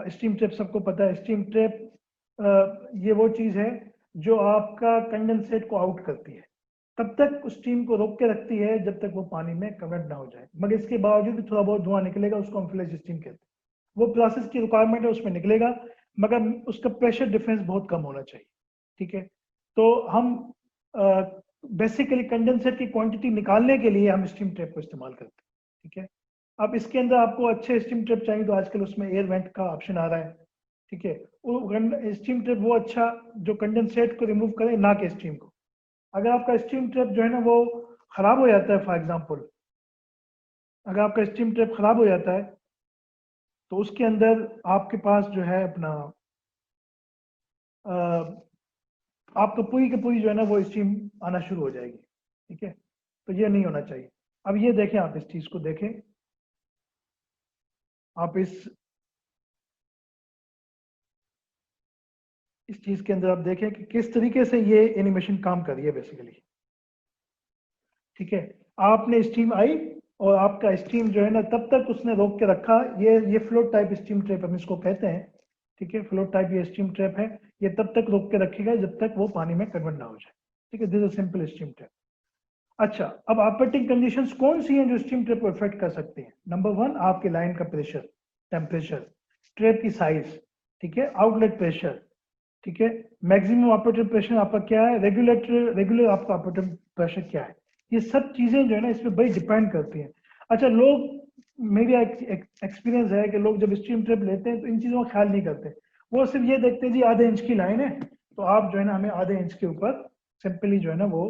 Steam trap सबको पता है। स्टीम ट्रैप ये वो चीज है जो आपका कंडेंसेट को आउट करती है, तब तक उस स्टीम को रोक के रखती है जब तक वो पानी में कन्वर्ट ना हो जाए, मगर इसके बावजूद भी थोड़ा बहुत धुआं निकलेगा, उसको हम फ्लैश स्टीम कहते हैं। वो प्रोसेस की रिक्वायरमेंट है, उसमें निकलेगा, मगर उसका प्रेशर डिफरेंस बहुत कम होना चाहिए। ठीक है, तो हम बेसिकली कंडेंसेट की क्वांटिटी निकालने के लिए हम स्टीम ट्रैप को इस्तेमाल करते हैं। ठीक है, अब इसके अंदर आपको अच्छे स्टीम ट्रैप चाहिए तो आजकल उसमें एयर वेंट का ऑप्शन आ रहा है। ठीक है, वो स्टीम ट्रैप वो अच्छा जो कंडेंसेट को रिमूव करे, ना कि स्टीम को। अगर आपका स्टीम ट्रैप जो है ना वो खराब हो जाता है, फॉर एग्जांपल अगर आपका स्टीम ट्रैप खराब हो जाता है तो उसके अंदर आपके पास जो है अपना आपको पूरी की पूरी जो है ना वो स्टीम आना शुरू हो जाएगी। ठीक है, तो ये नहीं होना चाहिए। अब ये देखें, आप इस चीज को देखें, आप इस चीज के अंदर आप देखें कि किस तरीके से ये एनिमेशन काम कर रही है बेसिकली। ठीक है, आपने स्टीम आई और आपका स्टीम जो है ना तब तक उसने रोक के रखा। ये फ्लोट टाइप स्टीम ट्रैप हम इसको कहते हैं। ठीक है, फ्लोट टाइप ये स्टीम ट्रैप है, ये तब तक रोक के रखेगा जब तक वो पानी में कन्वर्ट ना हो जाए। ठीक है, this is simple steam trap. अच्छा, अब ऑपरेटिंग कंडीशंस कौन सी हैं जो स्टीम ट्रैप को इफेक्ट कर सकती हैं? नंबर 1, आपके लाइन का प्रेशर, टेम्परेचर, ट्रैप की साइज, ठीक है, आउटलेट प्रेशर, ठीक है, मैक्सिमम ऑपरेटिव प्रेशर आपका क्या है, रेगुलर आपका ऑपरेटिव प्रेशर क्या है। ये सब चीजें जो है ना इसमें बड़ी डिपेंड करती हैं। अच्छा, लोग, मेरा एक्सपीरियंस है कि लोग जब स्टीम ट्रैप लेते हैं तो इन चीजों का ख्याल नहीं करते। वो सिर्फ ये देखते हैं जी आधे इंच की लाइन है तो आप जो है ना हमें आधे इंच के ऊपर सिंपली जो है ना वो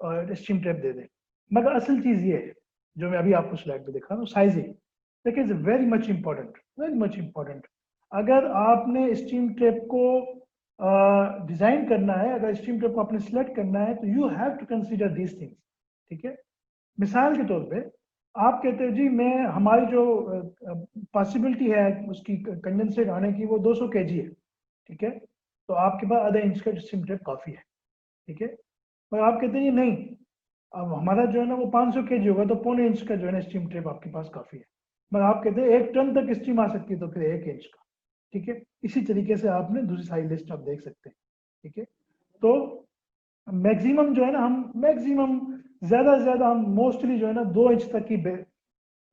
स्टीम ट्रैप दे दें। मगर असल चीज ये है जो मैं अभी आपको स्लाइड पे दिखा रहा हूँ, साइजिंग। देखिए, is very much important, very much important. अगर आपने स्टीम ट्रैप को डिजाइन करना है, अगर स्टीम ट्रैप को आपने सिलेक्ट करना है तो you have to consider these things. ठीक है, मिसाल के तौर पे आप कहते हो जी मैं, हमारी जो पॉसिबिलिटी है उसकी कंडेंसेट आने की वो 200 kg है। ठीक है, तो आपके पास आधा इंच का स्टीम ट्रैप काफी है। ठीक है, पर आप कहते हैं नहीं, अब हमारा जो है ना वो 500 kg होगा तो पौने इंच का जो है ना स्टीम ट्रैप आपके पास काफी है। मगर आप कहते हैं 1 टन तक स्टीम आ सकती है तो फिर 1 इंच का। ठीक है, इसी तरीके से आपने दूसरी सारी लिस्ट आप देख सकते हैं। ठीक है, तो मैक्सिमम जो है ना हम मैक्सिमम ज्यादा से ज्यादा हम मोस्टली जो है ना 2 इंच तक की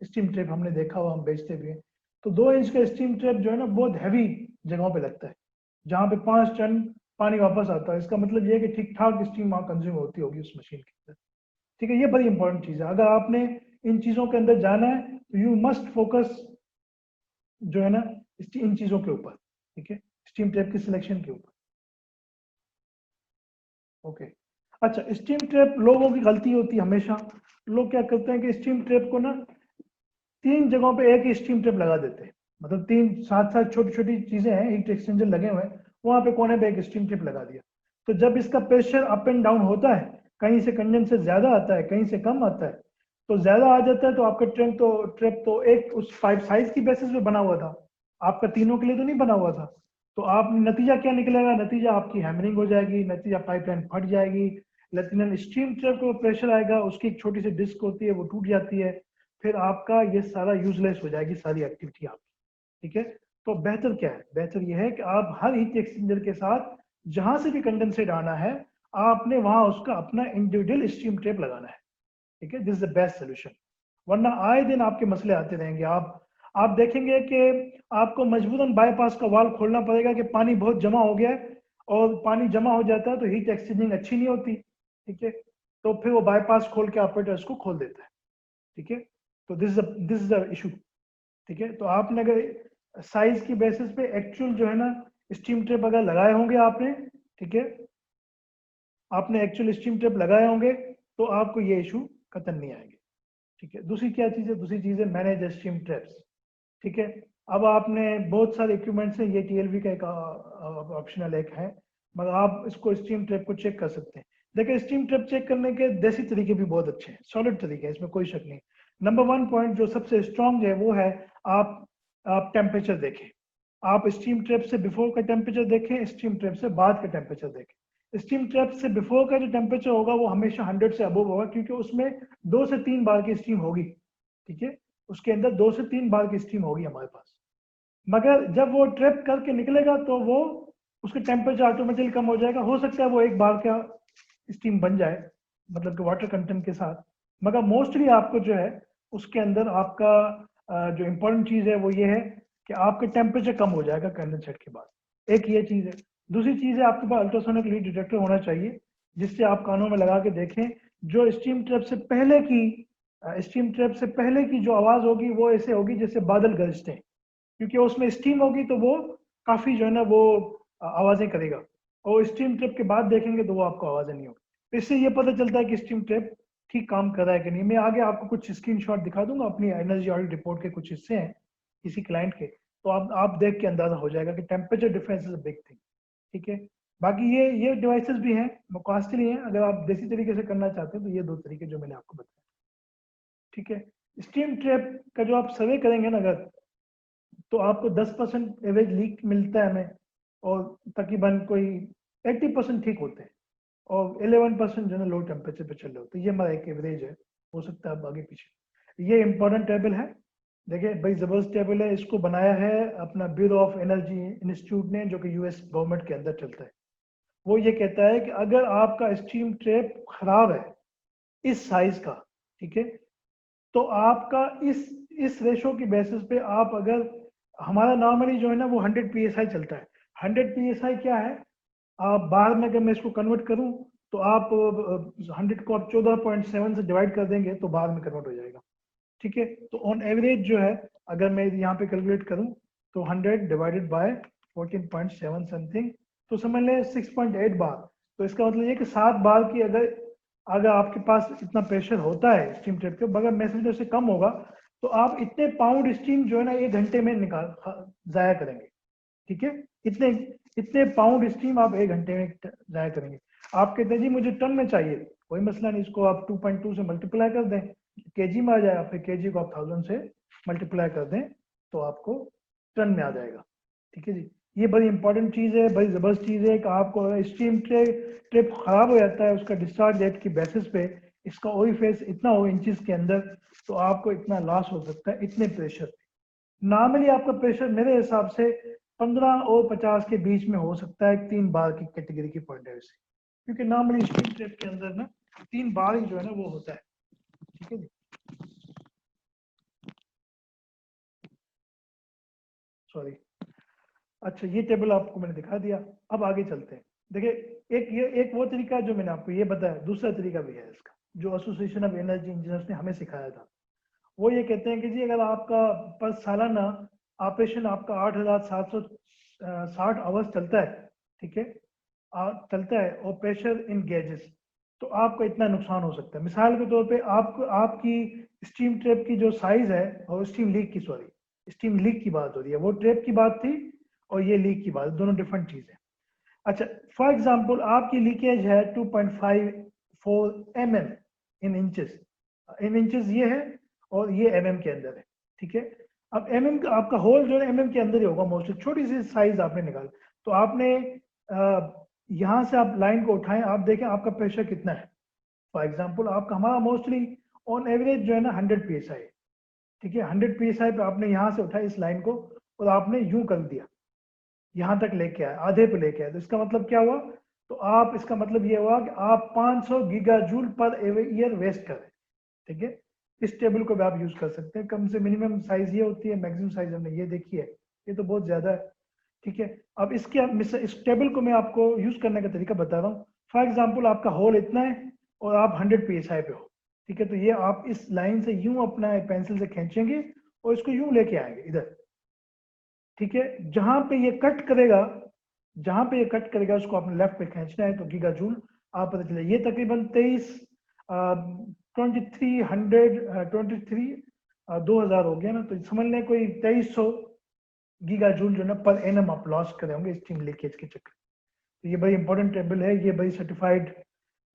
स्टीम ट्रैप हमने देखा हुआ, हम बेचते भी हैं। तो 2 इंच का स्टीम ट्रैप जो है ना बहुत हैवी जगहों पे लगता है जहाँ पे 5 टन पानी वापस आता है। इसका मतलब ये है कि ठीक ठाक स्टीम वहाँ कंज्यूम होती होगी उस मशीन के अंदर। ठीक है, ये बड़ी इंपॉर्टेंट चीज है। अगर आपने इन चीजों के अंदर जाना है तो यू मस्ट फोकस जो है ना इन चीजों के ऊपर। ठीक है, स्टीम ट्रैप की सिलेक्शन के ऊपर। ओके, अच्छा, स्टीम ट्रैप लोगों की गलती होती है हमेशा। लोग क्या करते हैं कि स्टीम ट्रैप को ना 3 जगहों पे एक ही स्टीम ट्रैप लगा देते हैं, मतलब 3 साथ साथ छोटी छोटी चीजें हैं, हीट एक्सचेंजर लगे हुए हैं, वहां पे कोने पे एक स्टीम ट्रैप लगा दिया। तो जब इसका प्रेशर अप एंड डाउन होता है, कहीं से कंडेंसर ज्यादा आता है, कहीं से कम आता है, तो ज्यादा आ जाता है तो आपका ट्रैप तो एक उस पाइप साइज की बेसिस पे बना हुआ था, आपका तीनों के लिए तो नहीं बना हुआ था। तो आप नतीजा क्या निकलेगा, नतीजा आपकी हैमरिंग हो जाएगी, नतीजा पाइपलाइन फट जाएगी। लेकिन स्टीम ट्रैप को प्रेशर आएगा, उसकी एक छोटी सी डिस्क होती है वो टूट जाती है, फिर आपका ये सारा यूजलेस हो जाएगी सारी एक्टिविटी आपकी। ठीक है, तो बेहतर क्या है, बेहतर यह है कि आप हर हीट एक्सचेंजर के साथ जहां से भी कंडेंसेट आना है आपने वहां उसका अपना इंडिविजुअल स्टीम ट्रैप लगाना है। ठीक है, this is the best solution. वरना आए दिन आपके मसले आते रहेंगे। आप देखेंगे कि आपको मजबूरन बाईपास का वाल्व खोलना पड़ेगा कि पानी बहुत जमा हो गया है, और पानी जमा हो जाता है तो हीट एक्सचेंजिंग अच्छी नहीं होती। ठीक है, तो फिर वो बाईपास खोल के ऑपरेटर उसको खोल देता है। ठीक है, तो दिस इज द इशू। ठीक है, तो आपने अगर साइज की बेसिस पे एक्चुअल जो है ना स्टीम ट्रैप अगर लगाए होंगे आपने, ठीक है, आपने एक्चुअल स्टीम ट्रैप लगाए होंगे तो आपको ये इशू खत्म नहीं आएंगे। ठीक है, दूसरी क्या चीज है, दूसरी चीज है मैनेज स्टीम ट्रैप्स। ठीक है, अब आपने बहुत सारे इक्विपमेंट्स हैं, ये टीएलवी का एक ऑप्शनल एक है, मगर आप इसको स्टीम ट्रैप को चेक कर सकते हैं। देखिए, स्टीम ट्रैप चेक करने के देसी तरीके भी बहुत अच्छे हैं, सॉलिड तरीके हैं, इसमें कोई शक नहीं। नंबर 1 पॉइंट जो सबसे स्ट्रॉन्ग है वो है आप टेम्परेचर देखें। आप स्टीम ट्रैप से बिफोर का टेम्परेचर देखें, स्टीम ट्रैप से बाद का टेम्परेचर देखें। स्टीम ट्रैप से बिफोर का जो टेम्परेचर होगा वो हमेशा 100 से अबव होगा, क्योंकि उसमें 2 से 3 बार की स्टीम होगी। ठीक है, उसके अंदर 2 से 3 बार की स्टीम होगी हमारे पास। मगर जब वो ट्रैप करके निकलेगा तो वो उसका टेम्परेचर ऑटोमेटिकली कम हो जाएगा। हो सकता है वो एक बार का स्टीम बन जाए, मतलब कि वाटर कंटेंट के साथ, मगर मोस्टली आपको जो है उसके अंदर आपका जो इम्पोर्टेंट चीज़ है वो ये है कि आपका टेम्परेचर कम हो जाएगा कंडेंसेट के बाद। एक ये चीज़ है। दूसरी चीज़ है, आपके पास अल्ट्रासोनिक लीक डिटेक्टर होना चाहिए, जिससे आप कानों में लगा के देखें जो स्टीम ट्रैप से पहले की जो आवाज़ होगी वो ऐसे होगी जैसे बादल गरजते हैं, क्योंकि उसमें स्टीम होगी तो वो काफ़ी जो है ना वो आवाज़ें करेगा, और स्टीम ट्रैप के बाद देखेंगे तो वो आपको आवाज़ें नहीं होगी। इससे ये पता चलता है कि स्टीम ट्रैप ठीक काम कर रहा है कि नहीं। मैं आगे आपको कुछ स्क्रीनशॉट दिखा दूंगा, अपनी एनर्जी ऑडिट रिपोर्ट के कुछ हिस्से हैं किसी क्लाइंट के, तो आप देख के अंदाजा हो जाएगा कि temperature difference is a big thing. ठीक है, बाकी ये डिवाइसेस भी हैं, कॉस्टली हैं, अगर आप देसी तरीके से करना चाहते हैं तो ये दो तरीके जो मैंने आपको बताया। ठीक है, स्टीम ट्रैप का जो आप सर्वे करेंगे ना अगर, तो आपको 10% एवरेज लीक मिलता है हमें, और तकरीबन कोई 80% ठीक होते हैं, और 11% जो है लो टेम्परेचर पे चल रहे होते हैं। ये हमारा एक एवरेज है, हो सकता है अब आगे पीछे। ये इंपॉर्टेंट टेबल है, देखिए भाई जबरदस्त टेबल है। इसको बनाया है अपना ब्यूरो ऑफ एनर्जी इंस्टीट्यूट ने, जो कि यूएस गवर्नमेंट के अंदर चलता है। वो ये कहता है कि अगर आपका स्टीम ट्रैप खराब है इस साइज का, ठीक है, तो आपका इस रेशो की बेसिस पे आप अगर, हमारा नॉर्मली जो है ना वो 100 psi चलता है। 100 psi क्या है, आप बाहर में अगर मैं इसको कन्वर्ट करूं तो आप 100 को आप 14.7 से डिवाइड कर देंगे तो बाहर में कन्वर्ट हो जाएगा। ठीक है, तो ऑन एवरेज जो है अगर मैं यहाँ पे कैलकुलेट करूं तो 100 डिवाइडेड बाय 14.7 समथिंग, तो समझ लें 6.8 बार। तो इसका मतलब ये कि 7 बार की अगर अगर आपके पास इतना प्रेशर होता है स्टीम ट्रैप के, अगर मैसेंजर से कम होगा तो आप इतने पाउंड स्टीम जो है ना 1 घंटे में जाया करेंगे। ठीक है, इतने इतने पाउंड स्टीम आप 1 घंटे में जाया करेंगे। आप कहते हैं जी मुझे टन में चाहिए, कोई मसला नहीं, इसको आप 2.2 से मल्टीप्लाई कर दें, केजी में आ जाएगा, फिर केजी को आप 1000 से मल्टीप्लाई कर दें तो आपको टन में आ जाएगा। ठीक है जी, ये बड़ी इंपॉर्टेंट चीज़ है, बड़ी ज़बरदस्त चीज़ है कि आपको स्टीम ट्रैप खराब हो जाता है उसका डिस्चार्ज डेट की बेसिस पे, इसका ओई फेस इतना हो इंचेस के अंदर, तो आपको इतना लॉस हो सकता है इतने प्रेशर पे। नॉर्मली आपका प्रेशर मेरे हिसाब से 15 और 50 के बीच में हो सकता है 3 बार की कैटेगरी की पॉइंट है से, क्योंकि नॉर्मली स्टीम ट्रैप के अंदर ना 3 बार ही जो है ना वो होता है। ठीक है जी, सॉरी। अच्छा, ये टेबल आपको मैंने दिखा दिया, अब आगे चलते हैं। देखिए एक वो तरीका जो मैंने आपको ये बताया, दूसरा तरीका भी है इसका, जो एसोसिएशन ऑफ एनर्जी इंजीनियर्स ने हमें सिखाया था। वो ये कहते हैं कि जी अगर आपका पर सालाना ऑपरेशन आपका 8760 आवर्स चलता है, ठीक है, चलता है, और प्रेशर इन गेजेस, तो आपको इतना नुकसान हो सकता है। मिसाल के तौर पे आपको आपकी स्टीम ट्रैप की जो साइज है, और स्टीम लीक की, सॉरी स्टीम लीक की बात हो रही है, वो ट्रैप की बात थी और ये लीक की बात, दोनों डिफरेंट चीज़ है। अच्छा, फॉर एग्जांपल आपकी लीकेज है 2.54 mm इन इंचेस, इन इंचेस ये है और ये mm के अंदर है। ठीक है, अब mm का आपका होल जो है mm के अंदर ही होगा मोस्टली, छोटी सी साइज आपने निकाला, तो आपने यहाँ से आप लाइन को उठाएं, आप देखें आपका प्रेशर कितना है। फॉर एग्जांपल आपका, हमारा मोस्टली ऑन एवरेज जो है ना 100 psi है। ठीक है, 100 psi पे आपने यहाँ से उठाया इस लाइन को और आपने यूं कर दिया, यहाँ तक लेके आए, आधे पे लेके आए, तो इसका मतलब क्या हुआ, तो आप इसका मतलब ये हुआ कि आप 500 giga joule per year waste कर रहे हैं। ठीक है, इस टेबल को भी आप यूज कर सकते हैं, कम से मिनिमम साइज ये होती है, मैक्सिमम साइज हमने ये देखी है, ये तो बहुत ज्यादा है। ठीक है, अब इस टेबल को मैं आपको यूज करने का तरीका बता रहा हूँ। फॉर एग्जाम्पल आपका होल इतना है और आप 100 psi पे हो। ठीक है, तो ये आप इस लाइन से यूं अपना पेंसिल से खींचेंगे और इसको यूं लेके आएंगे इधर। ठीक है, जहां पे ये कट करेगा, जहां पे ये कट करेगा उसको आपने लेफ्ट पे खींचना है, तो गीगा जूल आप पता चले, ये तकरीबन 2000 हो गया ना, तो समझ लें कोई 2300 गीगा जूल जो ना पर एनम आप लॉस करे होंगे स्टीम लीकेज के चक्कर। तो ये बड़ी इंपॉर्टेंट टेबल है, ये बड़ी सर्टिफाइड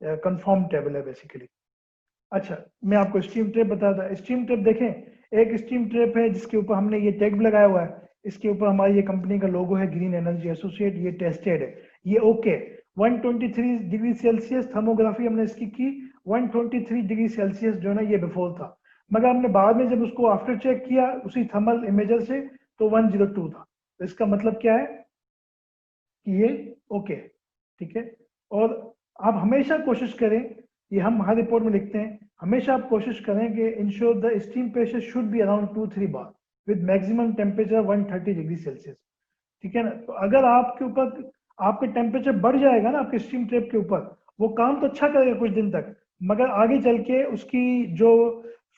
कंफर्म टेबल है बेसिकली। अच्छा, मैं आपको स्टीम ट्रैप बताता, स्टीम ट्रैप देखें, एक स्टीम ट्रैप है जिसके ऊपर हमने ये टैग लगाया हुआ है, इसके ऊपर हमारी ये कंपनी का लोगो है, ग्रीन एनर्जी एसोसिएट, ये टेस्टेड है, ये ओके। 123 डिग्री सेल्सियस थर्मोग्राफी हमने इसकी की, 123 डिग्री सेल्सियस जो है ना ये बिफोर था, मगर हमने बाद में जब उसको आफ्टर चेक किया उसी थर्मल इमेजर से, तो 102 था। तो इसका मतलब क्या है कि ये ओके, ठीक है। और आप हमेशा कोशिश करें, ये हम हर रिपोर्ट में लिखते हैं, हमेशा आप कोशिश करें कि ensure the steam pressure should be around 2-3 bar with maximum temperature 130 degree Celsius, ठीक है ना। तो अगर आपके ऊपर आपका टेम्परेचर बढ़ जाएगा ना आपके स्टीम ट्रैप के ऊपर, वो काम तो अच्छा करेगा कुछ दिन तक, मगर आगे चल के उसकी जो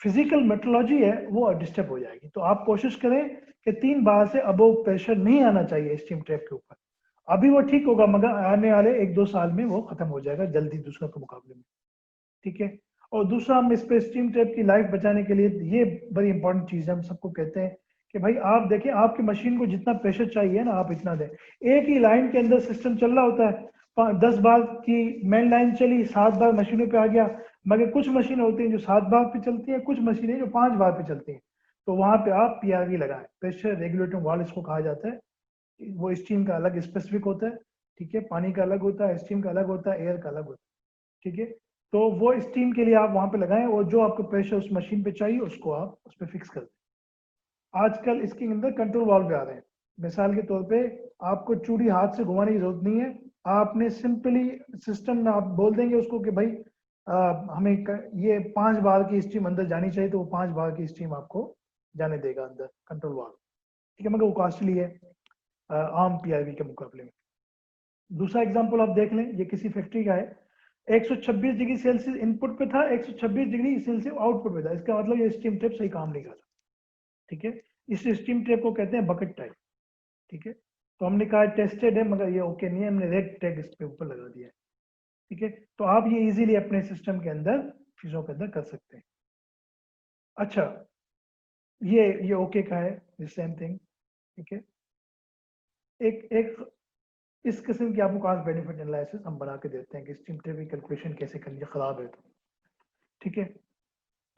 फिजिकल मेट्रोलॉजी है वो डिस्टर्ब हो जाएगी। तो आप कोशिश करें कि 3 बार से अबोव प्रेशर नहीं आना चाहिए स्टीम ट्रैप के ऊपर। अभी वो ठीक होगा, मगर आने वाले 1-2 साल में वो खत्म हो जाएगा जल्दी दूसरों के मुकाबले में, ठीक है। और दूसरा, हम इस पे स्टीम ट्रैप की लाइफ बचाने के लिए ये बड़ी इंपॉर्टेंट चीज है, हम सबको कहते हैं कि भाई आप देखें आपकी मशीन को जितना प्रेशर चाहिए ना आप इतना दें। एक ही लाइन के अंदर सिस्टम चल रहा होता है, 10 बार की मेन लाइन चली, 7 बार मशीनों पे आ गया, मगर कुछ मशीनें होती हैं जो 7 बार पे चलती हैं, कुछ मशीनें जो 5 बार पे चलती हैं। तो वहां पे आप पीआरवी लगाएं, प्रेशर रेगुलेटिंग वाल्व इसको कहा जाता है। वो स्टीम का अलग स्पेसिफिक होता है, ठीक है, पानी का अलग होता है, स्टीम का अलग होता है, एयर का अलग होता है, ठीक है। तो वो स्टीम के लिए आप वहां पे लगाएं, और जो आपको प्रेशर उस मशीन पे चाहिए उसको आप उस पर फिक्स कर दें। आजकल इसके अंदर कंट्रोल वाल्व भी आ रहे हैं। मिसाल के तौर पे आपको चूड़ी हाथ से घुमाने की जरूरत नहीं है, आपने सिंपली सिस्टम में आप बोल देंगे उसको कि भाई हमें ये 5 बार की स्टीम अंदर जानी चाहिए, तो वो 5 बार की स्टीम आपको जाने देगा अंदर कंट्रोल वाल्व, ठीक है। मगर वो कॉस्टली है आम पीआईवी के मुकाबले में। दूसरा एग्जांपल आप देख लें, ये किसी फैक्ट्री का है, 126 डिग्री सेल्सियस इनपुट पे था, 126 डिग्री सेल्सियस आउटपुट पे था। इसका मतलब ये स्टीम ट्रैप सही काम नहीं कर रहा, ठीक है। इस स्टीम ट्रैप को कहते हैं बकेट टाइप, ठीक है। तो हमने कहा टेस्टेड है, मगर ये ओके नहीं है, हमने रेड टैग इस पे ऊपर लगा दिया है, ठीक है। तो आप ये इजीली अपने सिस्टम के अंदर चीजों के अंदर कर सकते हैं। अच्छा, ये ओके का है, सेम थिंग, ठीक है। एक एक इस किस्म की आपको कॉस्ट बेनिफिट एनालिसिस हम बना के देते हैं कि स्टीम ट्रैप की कैलकुलेशन कैसे करनी है, खराब है तो, ठीक है।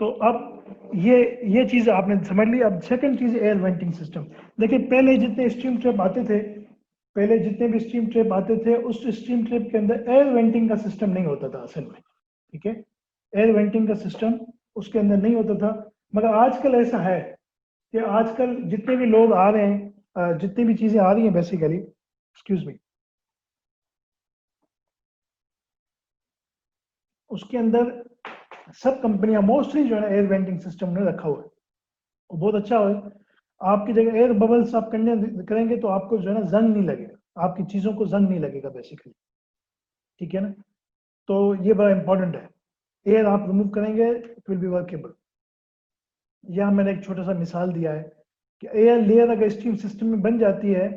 तो अब ये चीज आपने समझ ली। अब सेकंड चीज एयर वेंटिंग सिस्टम। देखिए पहले जितने स्टीम ट्रैप आते थे, पहले जितने भी स्टीम ट्रैप आते थे, उस स्टीम ट्रैप के अंदर एयर वेंटिंग का सिस्टम नहीं होता था असल में, ठीक है। एयर वेंटिंग का सिस्टम उसके अंदर नहीं होता था। मगर आजकल ऐसा है कि आजकल जितने भी लोग आ रहे हैं, जितनी भी चीजें आ रही हैं बेसिकली, एक्सक्यूज मी, उसके अंदर सब कंपनियां मोस्टली जो है एयर वेंटिंग सिस्टम ने रखा हुआ है, वो बहुत अच्छा है। आपकी जगह एयर बबल्स आप करने करेंगे तो आपको जो है ना जंग नहीं लगेगा, आपकी चीजों को जंग नहीं लगेगा बेसिकली, ठीक है ना। तो ये बड़ा इंपॉर्टेंट है, एयर आप रिमूव करेंगे इट विल बी वर्केबल। यहाँ मैंने एक छोटा सा मिसाल दिया है कि एयर लेयर अगर स्टीम सिस्टम में बन जाती है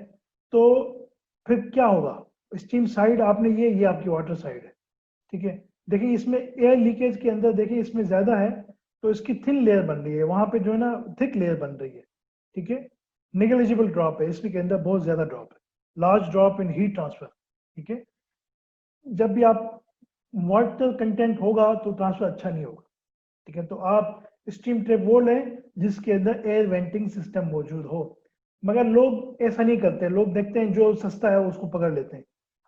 तो फिर क्या होगा। स्टीम साइड आपने ये आपकी वाटर साइड है, ठीक है। देखिए इसमें एयर लीकेज के अंदर देखिए इसमें ज्यादा है, तो इसकी थिन लेयर बन रही है, वहां पे जो है ना थिक लेयर बन रही है, ठीक है। निगलिजिबल ड्रॉप है इसके अंदर, बहुत ज्यादा ड्रॉप है, large drop in heat transfer, ठीक है। जब भी आप वाटर कंटेंट होगा तो ट्रांसफर अच्छा नहीं होगा, ठीक है। तो आप स्टीम ट्रैप वो लें जिसके अंदर एयर वेंटिंग सिस्टम मौजूद हो। मगर लोग ऐसा नहीं करते, लोग देखते हैं जो सस्ता है उसको पकड़ लेते हैं।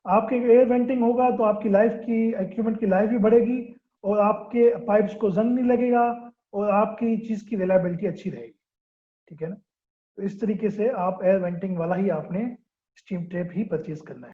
आपके एयर वेंटिंग होगा तो आपकी लाइफ की इक्विपमेंट की लाइफ भी बढ़ेगी, और आपके पाइप्स को जंग नहीं लगेगा, और आपकी चीज की रिलायबिलिटी अच्छी रहेगी, ठीक है ना। तो इस तरीके से आप एयर वेंटिंग वाला ही आपने स्टीम ट्रैप ही परचेज करना है।